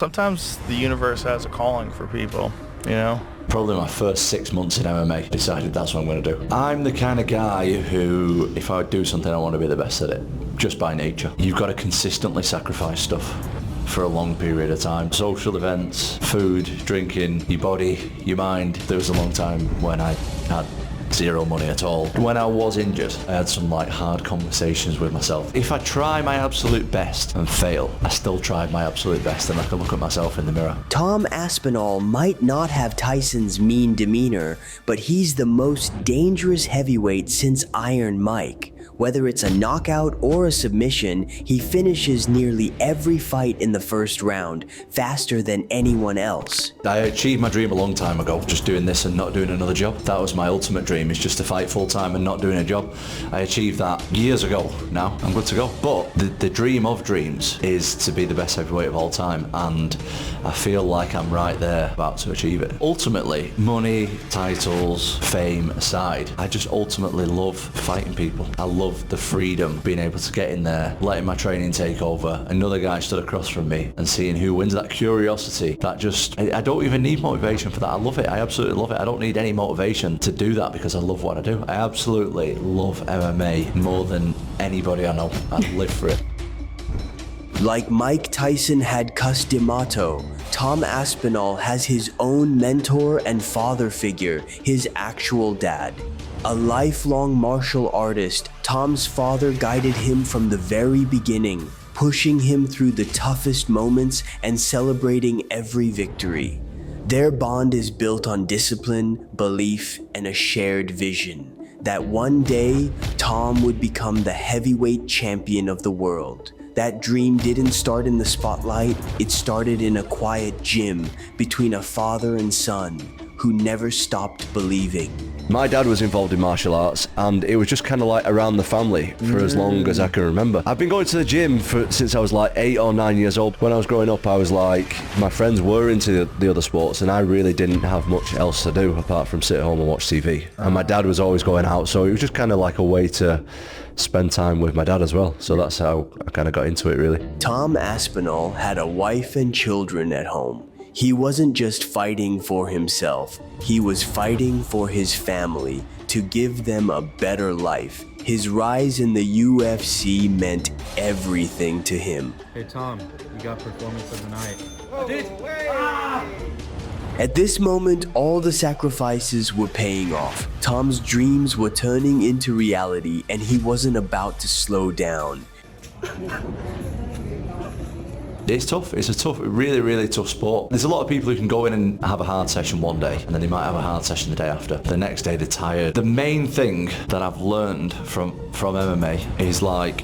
Sometimes the universe has a calling for people, you know? Probably my first 6 months in MMA, decided that's what I'm going to do. I'm the kind of guy who, if I do something, I want to be the best at it, just by nature. You've got to consistently sacrifice stuff for a long period of time. Social events, food, drinking, your body, your mind. There was a long time when I had zero money at all. When I was injured, I had some hard conversations with myself. If I try my absolute best and fail, I still tried my absolute best, and I can look at myself in the mirror. Tom Aspinall might not have Tyson's mean demeanor, but he's the most dangerous heavyweight since Iron Mike. Whether it's a knockout or a submission, he finishes nearly every fight in the first round, faster than anyone else. I achieved my dream a long time ago, just doing this and not doing another job. That was my ultimate dream, is just to fight full time and not doing a job. I achieved that years ago now. I'm good to go. But the dream of dreams is to be the best heavyweight of all time, and I feel like I'm right there about to achieve it. Ultimately, money, titles, fame aside, I just ultimately love fighting people. I love the freedom, being able to get in there, letting my training take over, another guy stood across from me, and seeing who wins. That curiosity, that just, I don't even need motivation for that. I love it. I absolutely love it. I don't need any motivation to do that because I love what I do. I absolutely love MMA more than anybody I know. I live for it. Like Mike Tyson had Cus D'Amato, Tom Aspinall has his own mentor and father figure, his actual dad. A lifelong martial artist, Tom's father guided him from the very beginning, pushing him through the toughest moments and celebrating every victory. Their bond is built on discipline, belief, and a shared vision that one day Tom would become the heavyweight champion of the world. That dream didn't start in the spotlight, it started in a quiet gym between a father and son who never stopped believing. My dad was involved in martial arts, and it was just kind of around the family for as long as I can remember. I've been going to the gym since I was 8 or 9 years old. When I was growing up, I was my friends were into the other sports, and I really didn't have much else to do apart from sit at home and watch TV. And my dad was always going out, so it was just kind of a way to spend time with my dad as well. So that's how I kind of got into it, really. Tom Aspinall had a wife and children at home. He wasn't just fighting for himself, he was fighting for his family to give them a better life. His rise in the UFC meant everything to him. Hey Tom, you got performance of the night. I did. At this moment, all the sacrifices were paying off. Tom's dreams were turning into reality, and he wasn't about to slow down. It's tough. It's a really, really tough sport. There's a lot of people who can go in and have a hard session one day, and then they might have a hard session the day after. The next day they're tired. The main thing that I've learned from MMA is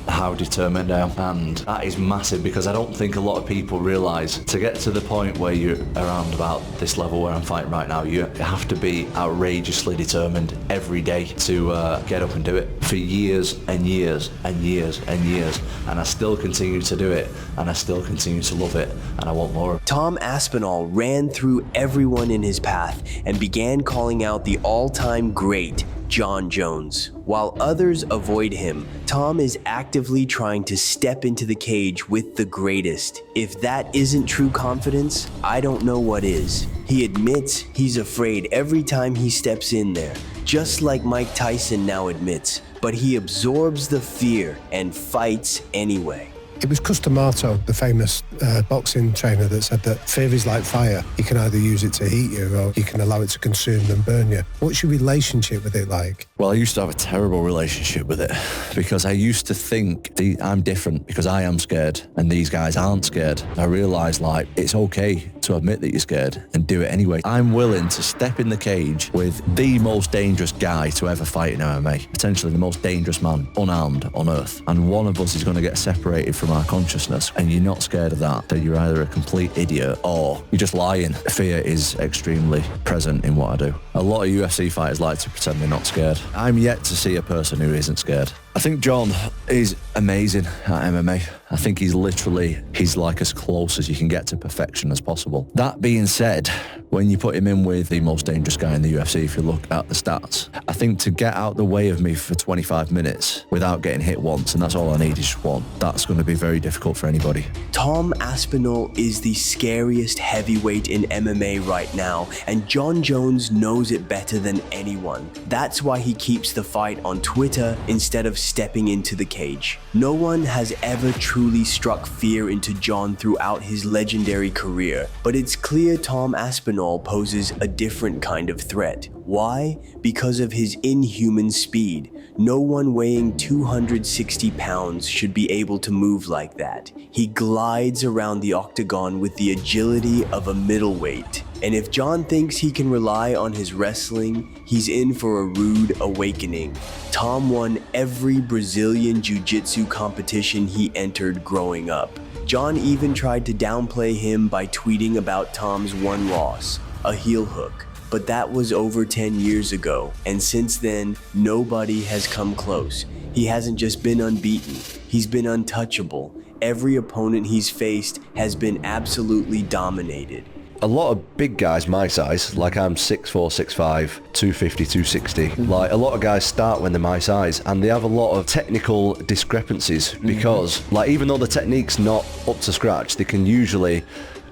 how determined I am, and that is massive because I don't think a lot of people realise to get to the point where you're around about this level where I'm fighting right now, you have to be outrageously determined every day to get up and do it for years and years and years and years, and I still continue to do it, and I still continue to love it, and I want more. Tom Aspinall ran through everyone in his path and began calling out the all-time great, Jon Jones. While others avoid him, Tom is actively trying to step into the cage with the greatest. If that isn't true confidence, I don't know what is. He admits he's afraid every time he steps in there, just like Mike Tyson now admits, but he absorbs the fear and fights anyway. It was Cus D'Amato, the famous boxing trainer, that said that fear is like fire. You can either use it to heat you or you can allow it to consume and burn you. What's your relationship with it like? Well, I used to have a terrible relationship with it because I used to think I'm different because I am scared and these guys aren't scared. I realised it's okay to admit that you're scared and do it anyway. I'm willing to step in the cage with the most dangerous guy to ever fight in MMA, potentially the most dangerous man unarmed on earth, and one of us is going to get separated from our consciousness, and you're not scared of that, then you're either a complete idiot or you're just lying. Fear is extremely present in what I do. A lot of UFC fighters like to pretend they're not scared. I'm yet to see a person who isn't scared. I think Jon is amazing at MMA. I think he's like as close as you can get to perfection as possible. That being said, when you put him in with the most dangerous guy in the UFC, if you look at the stats, I think to get out the way of me for 25 minutes without getting hit once, and that's all I need is just one, that's going to be very difficult for anybody. Tom Aspinall is the scariest heavyweight in MMA right now, and Jon Jones knows it better than anyone. That's why he keeps the fight on Twitter instead of stepping into the cage. No one has ever truly struck fear into Jon throughout his legendary career, but it's clear Tom Aspinall poses a different kind of threat. Why? Because of his inhuman speed. No one weighing 260 pounds should be able to move like that. He glides around the octagon with the agility of a middleweight. And if Jon thinks he can rely on his wrestling, he's in for a rude awakening. Tom won every Brazilian jiu-jitsu competition he entered growing up. Jon even tried to downplay him by tweeting about Tom's one loss, a heel hook. But that was over 10 years ago, and since then, nobody has come close. He hasn't just been unbeaten, he's been untouchable. Every opponent he's faced has been absolutely dominated. A lot of big guys my size, like I'm 6'4", 6'5", 250, 260, like a lot of guys start when they're my size and they have a lot of technical discrepancies because like even though the technique's not up to scratch, they can usually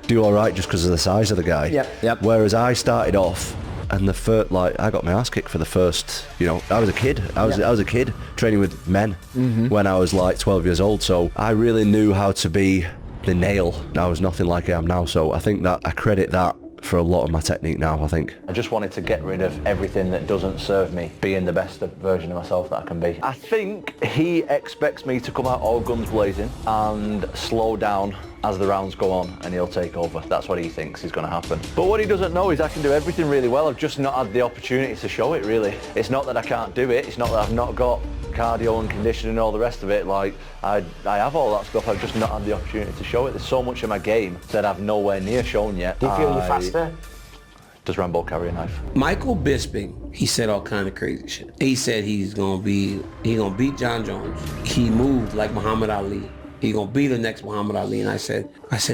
do all right just because of the size of the guy. Yep. Whereas I started off and I got my ass kicked for the first, I was a kid. I was a kid training with men when I was like 12 years old. So I really knew how to be the nail. I was nothing like I am now. So I think that I credit that for a lot of my technique now, I think. I just wanted to get rid of everything that doesn't serve me, being the best version of myself that I can be. I think he expects me to come out all guns blazing and slow down as the rounds go on and he'll take over. That's what he thinks is going to happen. But what he doesn't know is I can do everything really well. I've just not had the opportunity to show it really. It's not that I can't do it. It's not that I've not got cardio and conditioning and all the rest of it. Like I have all that stuff. I've just not had the opportunity to show it. There's so much of my game that I've nowhere near shown yet. Do you feel you're faster? Does Rambo carry a knife? Michael Bisping, he said all kind of crazy shit. He said he's gonna beat Jon Jones. He moved like Muhammad Ali. He gonna be the next Muhammad Ali. And I said,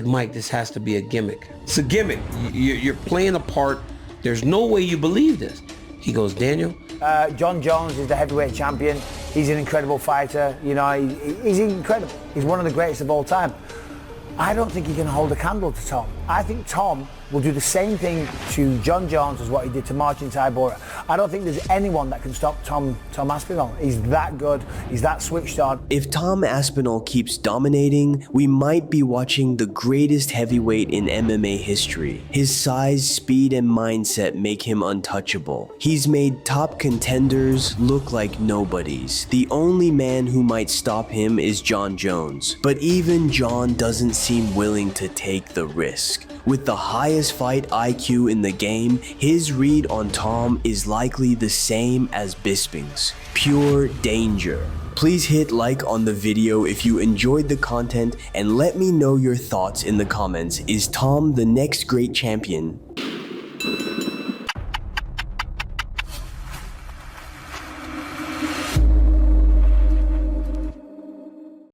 Mike, this has to be a gimmick. It's a gimmick. You're playing a part. There's no way you believe this. He goes, Daniel. Jon Jones is the heavyweight champion. He's an incredible fighter. He's incredible. He's one of the greatest of all time. I don't think he can hold a candle to Tom. I think Tom will do the same thing to Jon Jones as what he did to Marcin Tybura. I don't think there's anyone that can stop Tom Aspinall. He's that good. He's that switched on. If Tom Aspinall keeps dominating, we might be watching the greatest heavyweight in MMA history. His size, speed, and mindset make him untouchable. He's made top contenders look like nobodies. The only man who might stop him is Jon Jones. But even Jon doesn't seem willing to take the risk. With the highest fight IQ in the game, his read on Tom is likely the same as Bisping's. Pure danger. Please hit like on the video if you enjoyed the content and let me know your thoughts in the comments. Is Tom the next great champion?